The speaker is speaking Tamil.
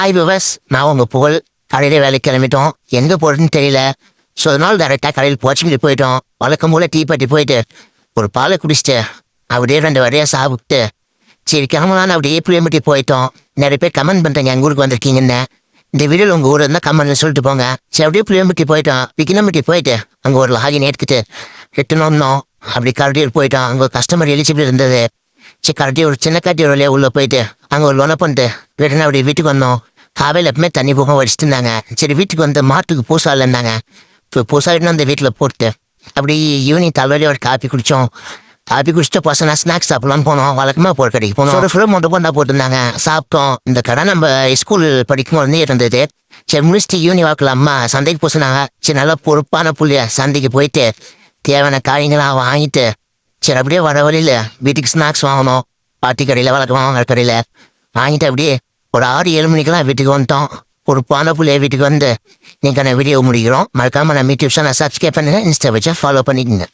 ஹாய் விவஸ், நான் உங்கள் புகழ். கடையில் வேலைக்கு கிளம்பிட்டோம். எங்கே போகிறதுன்னு தெரியல. ஸோ அதனால டேரெக்டாக கடையில் போச்சுட்டு போயிட்டோம். வழக்கம் போல் டீ பாட்டி போயிட்டு ஒரு பாலை குடிச்சிட்டு அப்படியே 2 வரையாக சாப்பிட்டு சரி கிளம்பலான்னு அப்படியே புளியம்பட்டி போயிட்டோம். நிறைய பேர் கமெண்ட் பண்ணுறீங்க எங்கள் ஊருக்கு வந்திருக்கீங்கன்னு. இந்த வீடியோவில் உங்கள் ஊர் இருந்தால் கமெண்ட்னு சொல்லிட்டு போங்க. சரி அப்படியே புளியம்பட்டி போயிட்டோம். விக்கினம்பட்டி போயிட்டு அங்கே ஒரு லாகின் ஏற்றுக்கிட்டு ரிட்டன் வந்தோம். அப்படி கரடியில் போயிட்டோம். அங்கே ஒரு கஸ்டமர் எலிஜிபிள் இருந்தது. சரி கரடி ஒரு சின்ன காட்டி ஒரு வழியாக உள்ளே போயிட்டு அங்கே ஒரு லொனை பண்ணிட்டு ரிட்டன் அப்படி வீட்டுக்கு வந்தோம். காவையில் எப்பவுமே தண்ணி போக வச்சுட்டு இருந்தாங்க. சரி வீட்டுக்கு வந்து மாட்டுக்கு பூசாவில் இருந்தாங்க. இப்போ பூசாவிட்டு அந்த வீட்டில் போட்டு அப்படி ஈவினிங் தலைவலி ஒரு காப்பி குடித்தோம். காப்பி குடிச்சிட்டு பசங்க ஸ்நாக்ஸ் சாப்பிடலான்னு போனோம். வழக்கமாக போகிற கடைக்கு போனோம். ஒரு ஃபிலிம் மட்டும் கொண்டா போட்டிருந்தாங்க. சாப்பிட்டோம். இந்த கடை நம்ம ஸ்கூல் படிக்கும் போது இருந்தது. சரி முடிச்சுட்டு ஈவினிங் வாக்கில் அம்மா சந்தைக்கு போசுனாங்க. சரி நல்லா பொறுப்பான புள்ளிய சந்தைக்கு போயிட்டு தேவையான காய்களாம் வாங்கிட்டு சரி அப்படியே வர வழியில் வீட்டுக்கு ஸ்நாக்ஸ் வாங்கணும். பாட்டி கடையில் வழக்கமாக வாங்குற கடையில் வாங்கிட்டு அப்படியே ஒரு 6-7 மணிக்கெல்லாம் வீட்டுக்கு வந்துட்டோம். ஒரு பானை புள்ளிய வீட்டுக்கு வந்து நீங்கள் வீடியோ முடிக்கிறோம். மறக்காமல் நம்ம யூடியூப் சேனல் சப்ஸ்கிரைப் பண்ணுங்கள். இன்ஸ்டா வச்சா ஃபாலோ பண்ணிக்கோங்க.